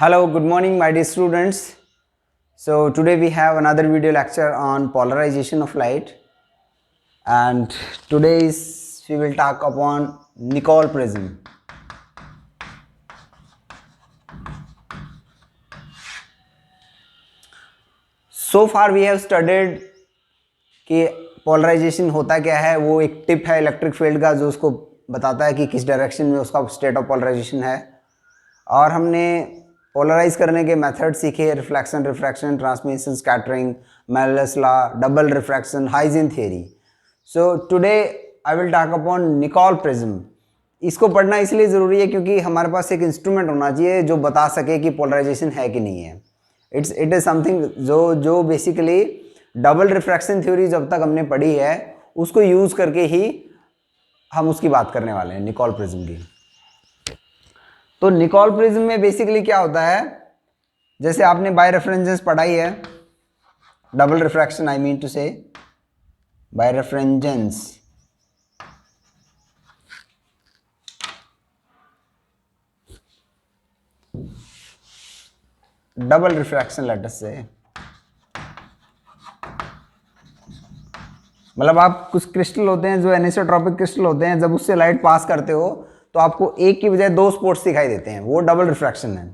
Hello, good morning, my dear students. So, today we have another video lecture on polarization of light, and we will talk upon Nicol prism. So far, we have studied कि polarization होता क्या है. वो एक tip है electric field का जो उसको बताता है कि किस डायरेक्शन में उसका स्टेट ऑफ पोलराइजेशन है, और हमने पोलराइज करने के मेथड सीखे. Reflection, refraction, transmission, scattering, Malus law, double refraction, Huygens theory. So today I will talk upon Nicol prism. इसको पढ़ना इसलिए ज़रूरी है क्योंकि हमारे पास एक इंस्ट्रूमेंट होना चाहिए जो बता सके कि पोलराइजेशन है कि नहीं है. इट इज़ समथिंग जो बेसिकली डबल रिफ्रैक्शन थ्योरी जब तक हमने पढ़ी है उसको यूज़ करके ही हम उसकी बात करने वाले हैं, निकोल प्रिज्म की. तो निकोल प्रिज्म में बेसिकली क्या होता है, जैसे आपने बाय रेफरेंसेस पढ़ाई है, double refraction I mean to say, birefringence, double refraction लेटर से मतलब आप कुछ क्रिस्टल होते हैं जो एनिसोट्रॉपिक क्रिस्टल होते हैं, जब उससे लाइट पास करते हो तो आपको एक की बजाय दो स्पॉट्स दिखाई देते हैं, वो डबल रिफ्रैक्शन है.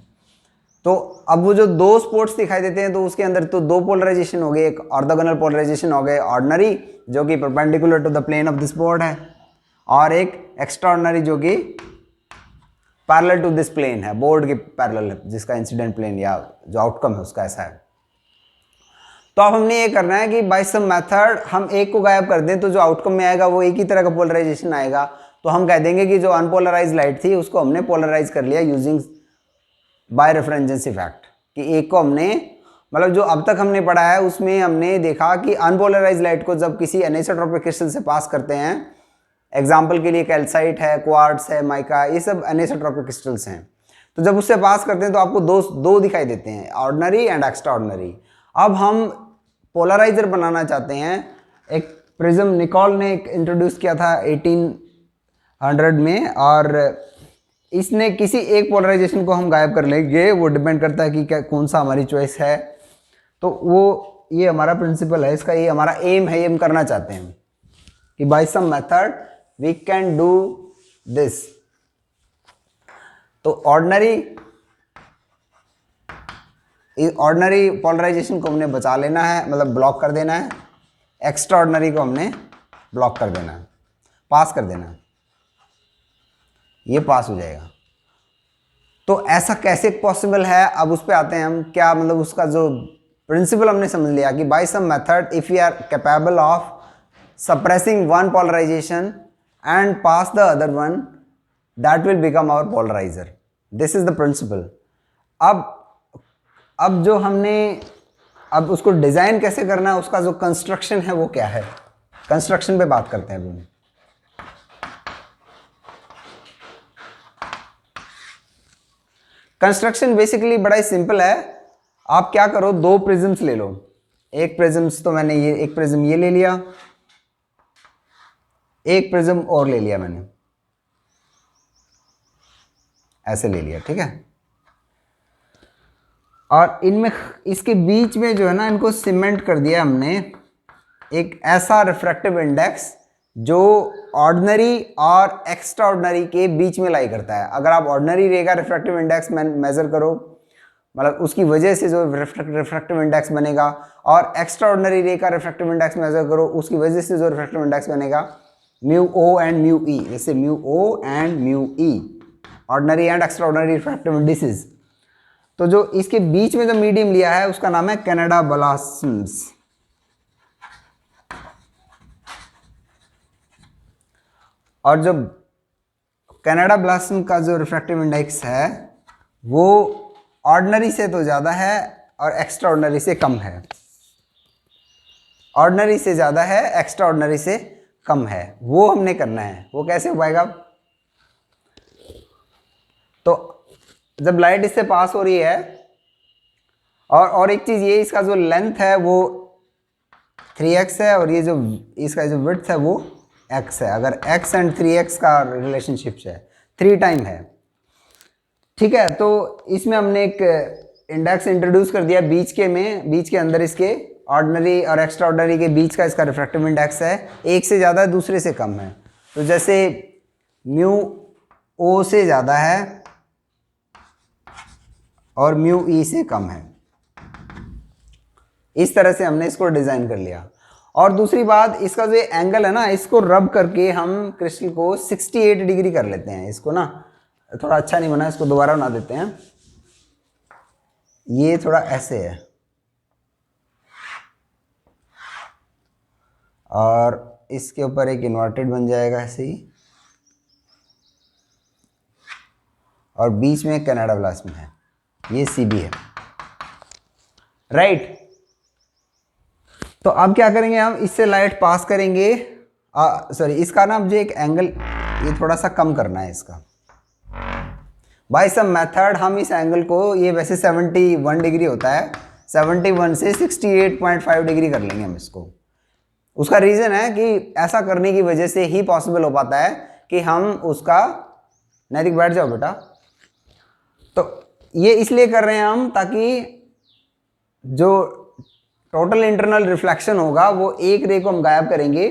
तो अब वो जो दो स्पॉट्स दिखाई देते हैं तो उसके अंदर तो दो पोलराइजेशन हो गए. एक ऑर्थोगोनल पोलराइजेशन हो गए ऑर्डिनरी जो कि perpendicular to the plane of this board है, और एक एक्स्ट्राऑर्डिनरी जो कि पैरेलल टू दिस प्लेन है, बोर्ड के पैरेलल है, जिसका इंसिडेंट प्लेन या जो आउटकम है उसका ऐसा है. तो अब हमने ये करना है कि बाय सम मेथड हम एक को गायब कर दें तो जो आउटकम में आएगा वो एक ही तरह का पोलराइजेशन आएगा. तो हम कह देंगे कि जो अनपोलराइज लाइट थी उसको हमने पोलराइज कर लिया यूजिंग बाय रेफरेंस इफेक्ट. कि एक को हमने मतलब जो अब तक हमने पढ़ा है उसमें हमने देखा कि अनपोलराइज लाइट को जब किसी एनिसोट्रॉपिक क्रिस्टल से पास करते हैं, एग्जाम्पल के लिए कैल्साइट है, क्वार्ट्ज है, माइका, ये सब एनिसोट्रॉपिक क्रिस्टल्स हैं. तो जब उससे पास करते हैं तो आपको दो दिखाई देते हैं, ऑर्डिनरी एंड एक्स्ट्रा ऑर्डिनरी. अब हम पोलराइजर बनाना चाहते हैं. एक प्रिज्म निकोल ने इंट्रोड्यूस किया था 1800 में, और इसने किसी एक पोलराइजेशन को हम गायब कर लेंगे. वो डिपेंड करता है कि क्या कौन सा हमारी चॉइस है. तो वो ये हमारा प्रिंसिपल है, इसका ये हमारा एम है, ये हम करना चाहते हैं कि by some method we can do this. तो ऑर्डिनरी पोलराइजेशन को हमने बचा लेना है, मतलब ब्लॉक कर देना है. एक्स्ट्रा ऑर्डिनरी को हमने ब्लॉक कर देना है, पास कर देना है, ये पास हो जाएगा. तो ऐसा कैसे पॉसिबल है, अब उस पर आते हैं हम. क्या मतलब उसका जो प्रिंसिपल हमने समझ लिया कि by some method if we are capable of suppressing one polarization and pass the other one, that will become our polarizer. This is the principle. अब जो हमने अब उसको डिजाइन कैसे करना है, उसका जो कंस्ट्रक्शन है वो क्या है, कंस्ट्रक्शन पे बात करते हैं अभी. कंस्ट्रक्शन बेसिकली बड़ा ही सिंपल है. आप क्या करो, दो प्रिज्म्स ले लो. एक प्रिज्म्स तो मैंने ये एक प्रिज्म ये ले लिया, एक प्रिज्म और ले लिया मैंने, ऐसे ले लिया, ठीक है. और इनमें इसके बीच में जो है ना, इनको सीमेंट कर दिया हमने एक ऐसा रिफ्रैक्टिव इंडेक्स जो ऑर्डिनरी और एक्स्ट्रा ऑर्डिनरी के बीच में लाई करता है. अगर आप ऑर्डिनरी रे का रिफ्रैक्टिव इंडेक्स मेजर करो, मतलब उसकी वजह से जो रिफ्रैक्टिव इंडेक्स बनेगा, और एक्स्ट्रा ऑर्डिनरी रे का रिफ्रैक्टिव इंडेक्स मेजर करो, उसकी वजह से जो रिफ्रैक्टिव इंडेक्स बनेगा, mu o and mu e. जैसे mu o and mu e, ordinary and extraordinary refractive indices. तो जो इसके बीच में जो मीडियम लिया है उसका नाम है कनाडा ब्लॉसम्स. और जो कनाडा ब्लॉसम का जो रिफ्रैक्टिव इंडेक्स है वो ऑर्डिनरी से तो ज़्यादा है और एक्स्ट्रा ऑर्डिनरी से कम है. ऑर्डिनरी से ज़्यादा है, एक्स्ट्रा ऑर्डिनरी से कम है. वो हमने करना है. वो कैसे हो पाएगा, तो जब लाइट इससे पास हो रही है, और एक चीज़ ये, इसका जो लेंथ है वो 3x है, और ये जो इसका जो विड्थ है वो x है. अगर x एंड 3x का रिलेशनशिप है, 3 टाइम है, ठीक है, तो इसमें हमने एक इंडेक्स इंट्रोड्यूस कर दिया बीच के अंदर इसके ऑर्डिनरी और एक्स्ट्रा ऑर्डिनरी के बीच का इसका रिफ्रैक्टिव इंडेक्स है, एक से ज़्यादा है दूसरे से कम है। तो जैसे म्यू ओ से ज़्यादा है और म्यू ई से कम है, इस तरह से हमने इसको डिज़ाइन कर लिया। और दूसरी बात, इसका जो एंगल है ना, इसको रब करके हम क्रिस्टल को 68 डिग्री कर लेते हैं। इसको ना थोड़ा अच्छा नहीं बना, इसको दोबारा बना देते हैं। ये थोड़ा ऐसे है और इसके ऊपर एक इन्वर्टेड बन जाएगा ऐसे ही, और बीच में कनाडा ब्लास्म है, ये सीबी है, राइट। तो अब क्या करेंगे हम, इससे लाइट पास करेंगे, सॉरी इसका ना मुझे एक एंगल ये थोड़ा सा कम करना है इसका। बाय सम मेथड हम इस एंगल को, ये वैसे 71 डिग्री होता है, 71 से 68.5 डिग्री कर लेंगे हम इसको। उसका रीज़न है कि ऐसा करने की वजह से ही पॉसिबल हो पाता है कि हम उसका, नैतिक बैठ जाओ बेटा, तो ये इसलिए कर रहे हैं हम ताकि जो टोटल इंटरनल रिफ्लेक्शन होगा वो एक रे को हम गायब करेंगे,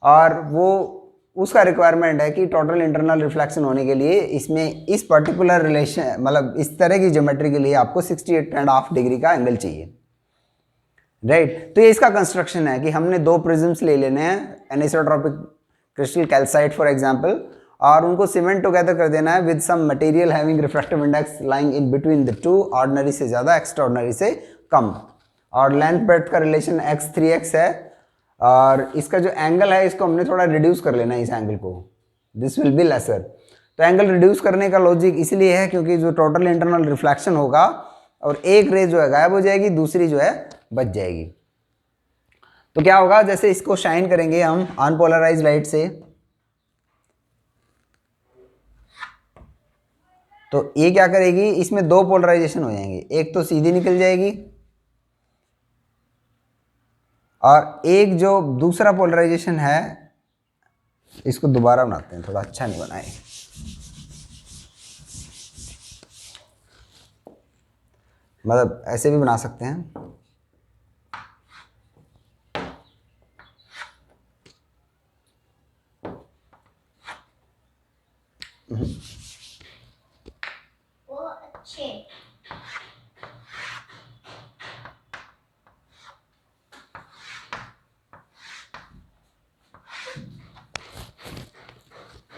और वो उसका रिक्वायरमेंट है कि टोटल इंटरनल रिफ्लेक्शन होने के लिए इसमें इस पर्टिकुलर रिलेशन, मतलब इस तरह की ज्योमेट्री के लिए आपको 68.5 डिग्री का एंगल चाहिए, राइट। तो ये इसका कंस्ट्रक्शन है कि हमने दो प्रिज्म्स ले लेने हैं, anisotropic crystal calcite for example, और उनको सीमेंट टुगेदर कर देना है with some material having refractive index lying in between the two, ordinary से ज़्यादा, एक्स्ट्रा ऑर्डिनरी से कम, और लेंथ ब्रेड्थ का रिलेशन x 3x है, और इसका जो एंगल है इसको हमने थोड़ा रिड्यूस कर लेना है, इस एंगल को, दिस विल बी लेसर। तो एंगल रिड्यूस करने का लॉजिक इसलिए है क्योंकि जो टोटल इंटरनल रिफ्लेक्शन होगा और एक रे जो है गायब हो जाएगी, दूसरी जो है बच जाएगी। तो क्या होगा, जैसे इसको शाइन करेंगे हम अनपोलराइज लाइट से, तो ये क्या करेगी, इसमें दो पोलराइजेशन हो जाएंगे, एक तो सीधी निकल जाएगी और एक जो दूसरा पोलराइजेशन है, इसको दोबारा बनाते हैं, थोड़ा अच्छा नहीं बनाए, मतलब ऐसे भी बना सकते हैं। वो अच्छे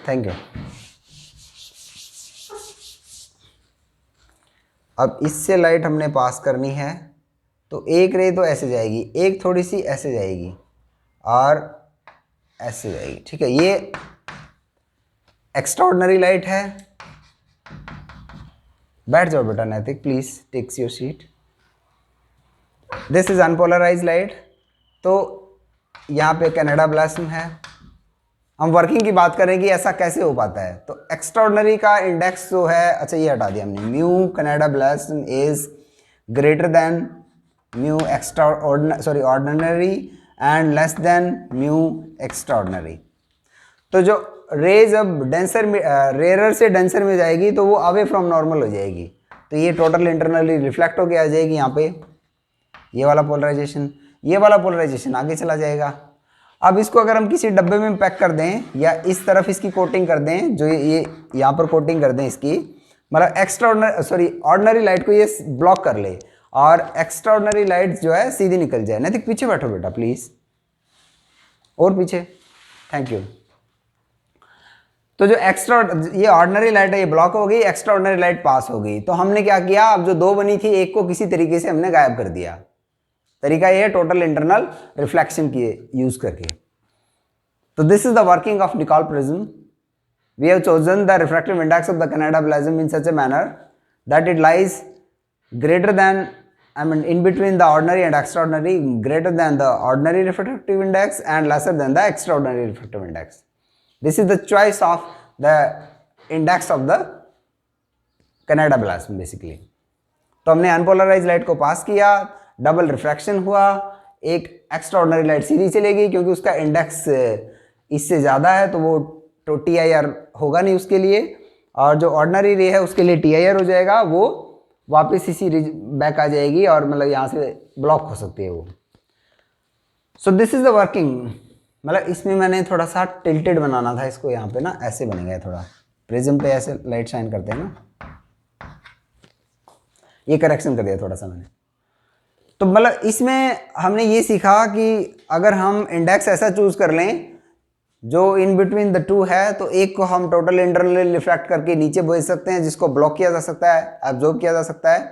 थैंक यू। अब इससे लाइट हमने पास करनी है, तो एक रे तो ऐसे जाएगी, एक थोड़ी सी ऐसे जाएगी और ऐसे जाएगी, ठीक है। ये एक्स्ट्राऑर्डिनरी लाइट है। बैठ जाओ बेटा Naitik, please takes your seat. This is unpolarize light. तो यहाँ पे कनाडा ब्लास्म है। हम वर्किंग की बात करें कि ऐसा कैसे हो पाता है, तो एक्स्ट्राऑर्डिनरी का इंडेक्स जो है, अच्छा ये हटा दिया हमने, mu Canada balsam is greater than mu ordinary and less than mu extraordinary. तो जो रे जब डेंसर में रेयर से डेंसर में जाएगी तो वो अवे फ्रॉम नॉर्मल हो जाएगी, तो ये टोटल इंटरनली रिफ्लेक्ट होके आ जाएगी यहाँ पे, ये वाला पोलराइजेशन, ये वाला पोलराइजेशन आगे चला जाएगा। अब इसको अगर हम किसी डब्बे में पैक कर दें या इस तरफ इसकी कोटिंग कर दें, जो ये यहाँ पर कोटिंग कर दें इसकी, मतलब ऑर्डिनरी लाइट को ये ब्लॉक कर ले और एक्स्ट्राऑर्डिनरी लाइट जो है सीधी निकल जाए। नहीं तो पीछे बैठो बेटा प्लीज, और पीछे, थैंक यू। तो जो ये ऑर्डिनरी लाइट है ये ब्लॉक हो गई, एक्स्ट्राऑर्डिनरी लाइट पास हो गई। तो हमने क्या किया, अब जो दो बनी थी एक को किसी तरीके से हमने गायब कर दिया। तरीका ये है टोटल इंटरनल रिफ्लेक्शन की यूज करके। तो this is the working of Nicol prism. We have chosen the refractive index of the Canada prism in such a manner that it lies greater than, in between the ordinary and extraordinary, greater than the ordinary refractive index and lesser than the extraordinary refractive index. This is the choice of the index of the Canada plasm basically. तो हमने unpolarise light को पास किया, double refraction हुआ, एक extraordinary light सीधी चलेगी क्योंकि उसका index इससे ज़्यादा है तो वो TIR होगा नहीं उसके लिए, और जो ऑर्डिनरी रे है उसके लिए TIR हो जाएगा, वो वापस इसी बैक आ जाएगी और मतलब यहाँ से ब्लॉक हो सकती है वो। So this is the working. मतलब इसमें मैंने थोड़ा सा टिल्टेड बनाना था इसको, यहाँ पे ना ऐसे बनेगा थोड़ा, प्रिज्म पे ऐसे लाइट शाइन करते हैं ना, ये करेक्शन कर दिया थोड़ा सा मैंने। तो मतलब इसमें हमने ये सीखा कि अगर हम इंडेक्स ऐसा चूज कर लें जो इन बिटवीन द टू है, तो एक को हम टोटल इंटरनल रिफ्रैक्ट करके नीचे भेज सकते हैं, जिसको ब्लॉक किया जा सकता है, एब्जॉर्ब किया जा सकता है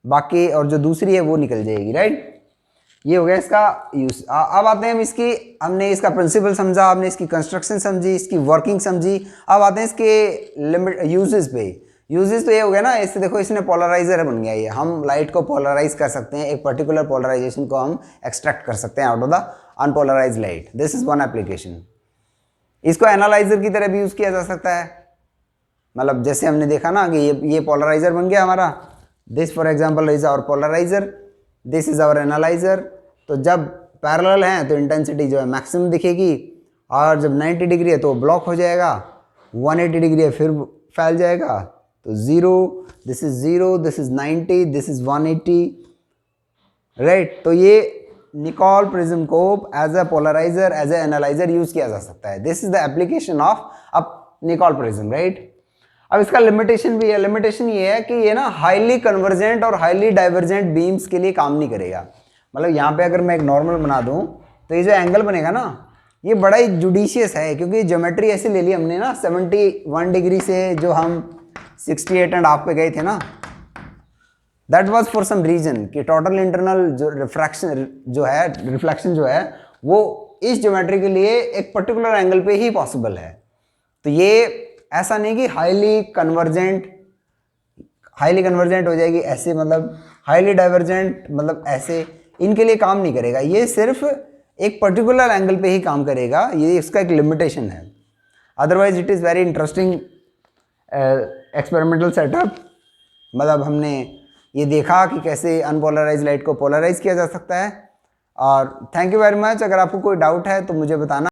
बाकी, और जो दूसरी है वो निकल जाएगी, राइट। ये हो गया इसका यूज। अब आते हैं हम इसकी, हमने इसका प्रिंसिपल समझा, हमने इसकी कंस्ट्रक्शन समझी, इसकी वर्किंग समझी। अब आते हैं इसके लिमिट यूजेस पे। यूजेस तो ये हो गया ना, इससे देखो इसने पोलराइजर बन गया, ये हम लाइट को पोलराइज कर सकते हैं, एक पर्टिकुलर पोलराइजेशन को हम एक्सट्रैक्ट कर सकते हैं out of the unpolarize light. This is one application. इसको एनालाइजर की तरह भी यूज किया जा सकता है, मतलब जैसे हमने देखा ना कि ये पोलराइजर बन गया हमारा, this for example is our polarizer, this is our analyzer. तो जब पैरेलल हैं तो इंटेंसिटी जो है मैक्सिमम दिखेगी, और जब 90 डिग्री है तो ब्लॉक हो जाएगा, 180 डिग्री है फिर फैल जाएगा, तो 0, this is 0, this is 90, this is 180, right. तो ये निकोल प्रिज्म को as a polarizer, as a analyzer use किया जा सकता है। This is the application of a Nicol prism, right. अब इसका लिमिटेशन भी है। लिमिटेशन ये है कि ये ना हाईली कन्वर्जेंट और हाईली डाइवर्जेंट बीम्स के लिए काम नहीं करेगा। मतलब यहाँ पे अगर मैं एक नॉर्मल बना दूँ तो ये जो एंगल बनेगा ना, ये बड़ा ही जुडिशियस है, क्योंकि ज्योमेट्री ऐसे ले ली हमने ना 71 डिग्री से जो हम 68.5 पे गए थे ना, that was for some reason कि टोटल इंटरनल जो रिफ्रैक्शन जो है, रिफ्लेक्शन जो है, वो इस ज्योमेट्री के लिए एक पर्टिकुलर एंगल पे ही पॉसिबल है। तो ये ऐसा नहीं कि हाईली कन्वर्जेंट हो जाएगी ऐसे, मतलब हाईली डाइवर्जेंट मतलब ऐसे, इनके लिए काम नहीं करेगा। ये सिर्फ एक पर्टिकुलर एंगल पे ही काम करेगा, ये इसका एक लिमिटेशन है। Otherwise it is very interesting experimental setup. मतलब हमने ये देखा कि कैसे अनपोलराइज लाइट को पोलराइज किया जा सकता है। और थैंक यू वेरी मच। अगर आपको कोई डाउट है तो मुझे बताना।